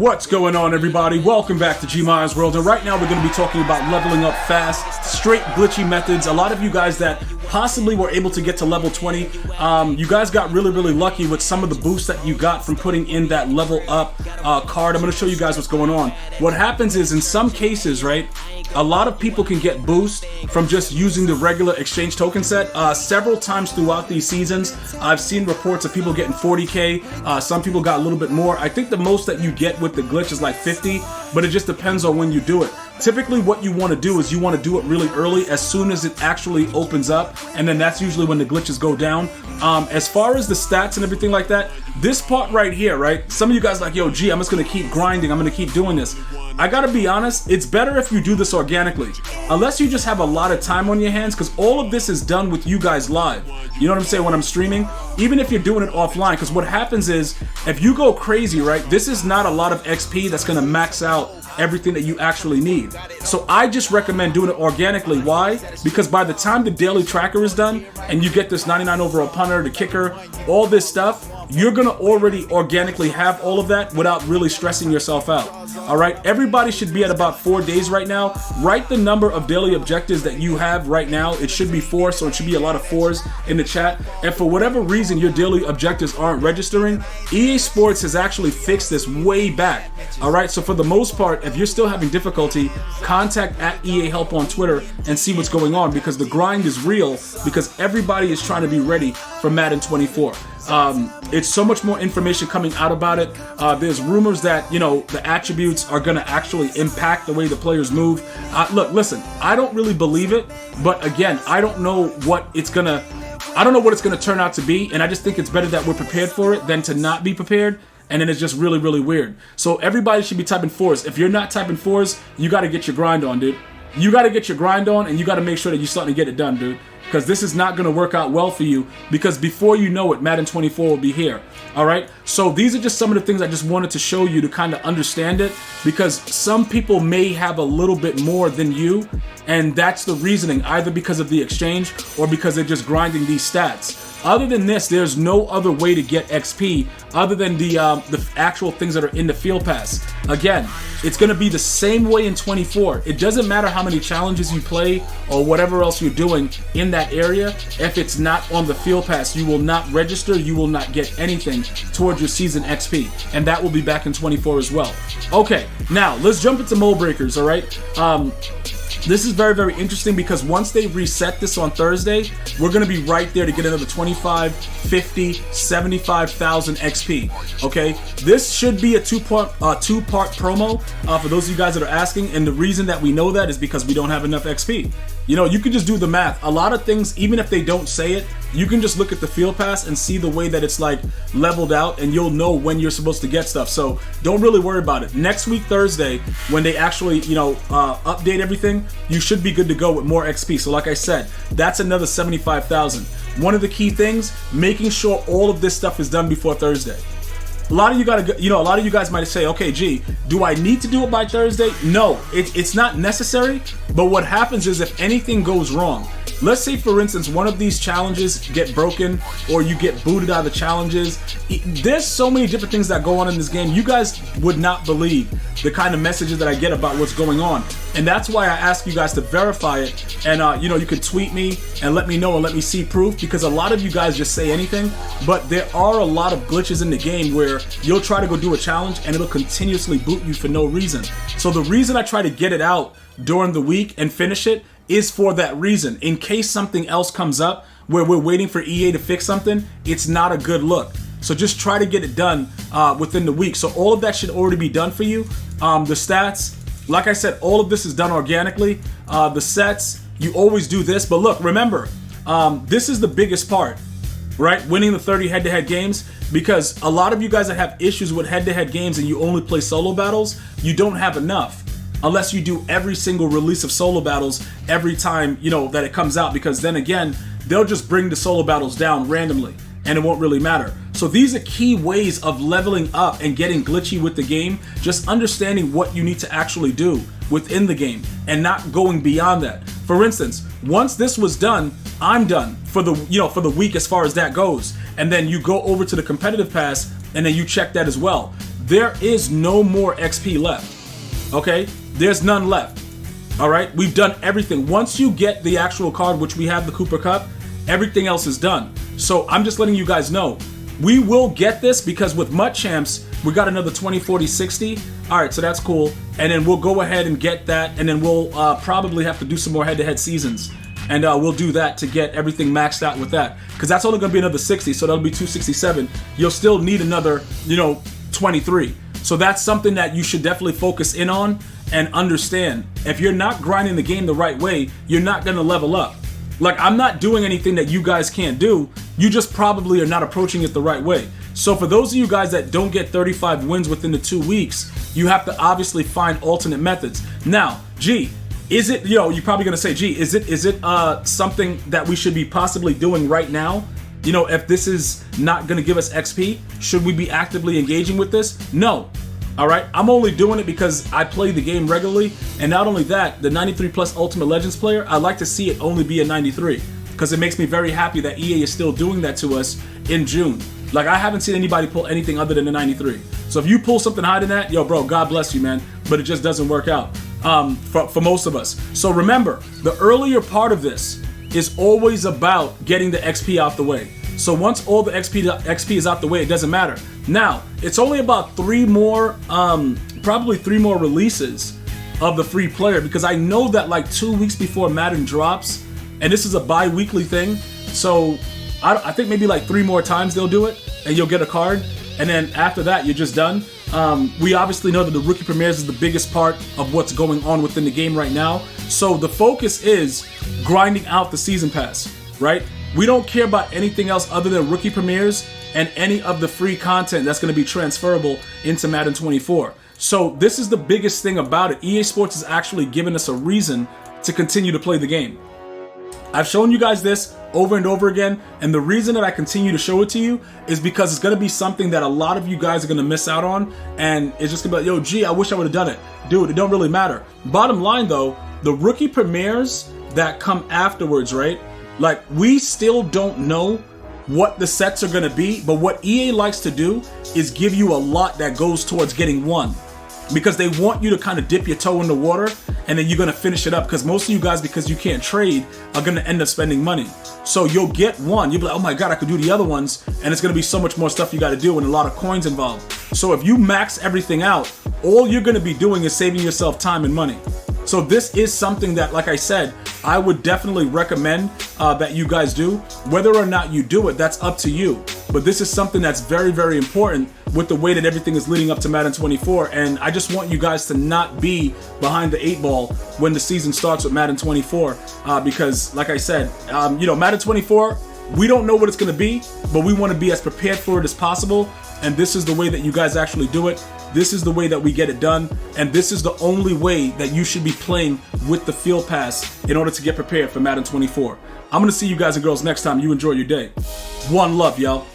What's going on, everybody? Welcome back to GmiasWorld, and right now we're going to be talking about leveling up fast, straight glitchy methods. A lot of you guys that possibly were able to get to level 20, you guys got really lucky with some of the boosts that you got from putting in that level up card. I'm going to show you guys what's going on. What happens is, in some cases, right, a lot of people can get boost from just using the regular exchange token set. Several times throughout these seasons, I've seen reports of people getting 40k. Some people got a little bit more. I think the most that you get with the glitch is like 50, but it just depends on when you do it. Typically what you want to do is you want to do it really early, as soon as it actually opens up, and then that's usually when the glitches go down. As far as the stats and everything like that, this part right here, right, some of you guys are like, yo, G, I'm just going to keep grinding, I'm going to keep doing this. I gotta be honest, it's better if you do this organically, unless you just have a lot of time on your hands, because all of this is done with you guys live. You know what I'm saying? When I'm streaming, even if you're doing it offline, because what happens is, if you go crazy, right, this is not a lot of XP that's gonna max out everything that you actually need. So I just recommend doing it organically. Why? Because by the time the daily tracker is done and you get this 99 overall punter, the kicker, all this stuff, you're gonna already organically have all of that without really stressing yourself out. All right, everybody should be at about 4 days right now. Write the number of daily objectives that you have right now. It should be 4, so it should be a lot of 4s in the chat. And for whatever reason your daily objectives aren't registering, EA Sports has actually fixed this way back. All right, so for the most part, if you're still having difficulty, contact at EA Help on Twitter and see what's going on, because the grind is real, because everybody is trying to be ready for Madden 24. It's so much more information coming out about it. There's rumors that, you know, the attributes are going to actually impact the way the players move. Look, listen, I don't really believe it, but again, I don't know what it's going to turn out to be, and I just think it's better that we're prepared for it than to not be prepared, and then it's just really weird. So everybody should be typing 4s. If you're not typing 4s, you got to get your grind on, dude. You got to get your grind on, and you got to make sure that you're starting to get it done, dude. Because this is not going to work out well for you, because before you know it, Madden 24 will be here. All right, so these are just some of the things I just wanted to show you to kind of understand it, because some people may have a little bit more than you, and that's the reasoning, either because of the exchange or because they're just grinding these stats. Other than this, there's no other way to get XP other than the actual things that are in the field pass. Again, it's going to be the same way in 24. It doesn't matter how many challenges you play or whatever else you're doing in that area. If it's not on the field pass, you will not register, you will not get anything towards your season XP, and that will be back in 24 as well. Okay, now let's jump into mold breakers. All right, this is very interesting, because once they reset this on Thursday, we're going to be right there to get another 25, 50, 75,000 XP. Okay, this should be a two-part promo for those of you guys that are asking, and the reason that we know that is because we don't have enough XP. You know, you can just do the math. A lot of things, even if they don't say it, you can just look at the field pass and see the way that it's like leveled out, and you'll know when you're supposed to get stuff. So don't really worry about it. Next week, Thursday, when they actually, you know, update everything, you should be good to go with more XP. So like I said, that's another 75,000. One of the key things, making sure all of this stuff is done before Thursday. A lot of you guys might say, okay, G, do I need to do it by Thursday? No, it's not necessary. But what happens is, if anything goes wrong, let's say for instance one of these challenges get broken, or you get booted out of the challenges. There's so many different things that go on in this game. You guys would not believe the kind of messages that I get about what's going on, and that's why I ask you guys to verify it. And you know, you can tweet me and let me know and let me see proof, because a lot of you guys just say anything. But there are a lot of glitches in the game where you'll try to go do a challenge and it'll continuously boot you for no reason. So the reason I try to get it out during the week and finish it is for that reason. In case something else comes up where we're waiting for EA to fix something, it's not a good look. So just try to get it done within the week. So all of that should already be done for you. The stats, like I said, all of this is done organically. The sets, you always do this. But look, remember, this is the biggest part, right? Winning the 30 head-to-head games, because a lot of you guys that have issues with head-to-head games and you only play solo battles, you don't have enough. Unless you do every single release of solo battles every time, you know, that it comes out, because then again, they'll just bring the solo battles down randomly and it won't really matter. So these are key ways of leveling up and getting glitchy with the game, just understanding what you need to actually do within the game and not going beyond that. For instance, once this was done, I'm done for the week as far as that goes. And then you go over to the competitive pass and then you check that as well. there is no more XP left. Okay? There's none left. All right? We've done everything. Once you get the actual card, which we have the Cooper Cup, everything else is done. So I'm just letting you guys know. We will get this because with MUT Champs, we got another 20, 40, 60. All right, so that's cool. And then we'll go ahead and get that. And then we'll probably have to do some more head-to-head seasons. And we'll do that to get everything maxed out with that. Because that's only going to be another 60, so that'll be 267. You'll still need another, 23. So that's something that you should definitely focus in on and understand. If you're not grinding the game the right way, you're not going to level up. Like, I'm not doing anything that you guys can't do. You just probably are not approaching it the right way. So for those of you guys that don't get 35 wins within the 2 weeks, you have to obviously find alternate methods. Now, G, is it, you're probably going to say, G, is it something that we should be possibly doing right now? If this is not going to give us XP, should we be actively engaging with this? No. All right, I'm only doing it because I play the game regularly, and not only that, the 93 plus Ultimate Legends player, I like to see it only be a 93 because it makes me very happy that EA is still doing that to us in June. Like, I haven't seen anybody pull anything other than the 93. So if you pull something higher than that, yo, bro, God bless you, man. But it just doesn't work out for most of us. So remember, the earlier part of this is always about getting the XP out the way. So once all the XP is out the way, it doesn't matter. Now, it's only about probably three more releases of the free player, because I know that like 2 weeks before Madden drops, and this is a bi-weekly thing, so I think maybe like 3 more times they'll do it, and you'll get a card, and then after that, you're just done. We obviously know that the Rookie Premieres is the biggest part of what's going on within the game right now, so the focus is grinding out the Season Pass, right? We don't care about anything else other than Rookie Premieres and any of the free content that's going to be transferable into Madden 24. So this is the biggest thing about it. EA Sports is actually giving us a reason to continue to play the game. I've shown you guys this over and over again, and the reason that I continue to show it to you is because it's going to be something that a lot of you guys are going to miss out on, and it's just going to be like, yo, gee, I wish I would have done it. Dude, it don't really matter. Bottom line though, the Rookie Premieres that come afterwards, right? Like, we still don't know what the sets are going to be, but what EA likes to do is give you a lot that goes towards getting one, because they want you to kind of dip your toe in the water, and then you're going to finish it up, because most of you guys, because you can't trade, are going to end up spending money. So you'll get one, you'll be like, oh my god, I could do the other ones, and it's going to be so much more stuff you got to do and a lot of coins involved. So if you max everything out, all you're going to be doing is saving yourself time and money. So this is something that, like I said, I would definitely recommend that you guys do. Whether or not you do it, that's up to you. But this is something that's very, very important with the way that everything is leading up to Madden 24. And I just want you guys to not be behind the 8 ball when the season starts with Madden 24. Because, like I said, Madden 24, we don't know what it's going to be, but we want to be as prepared for it as possible. And this is the way that you guys actually do it. This is the way that we get it done, and this is the only way that you should be playing with the Field Pass in order to get prepared for Madden 24. I'm going to see you guys and girls next time. You enjoy your day. One love, y'all.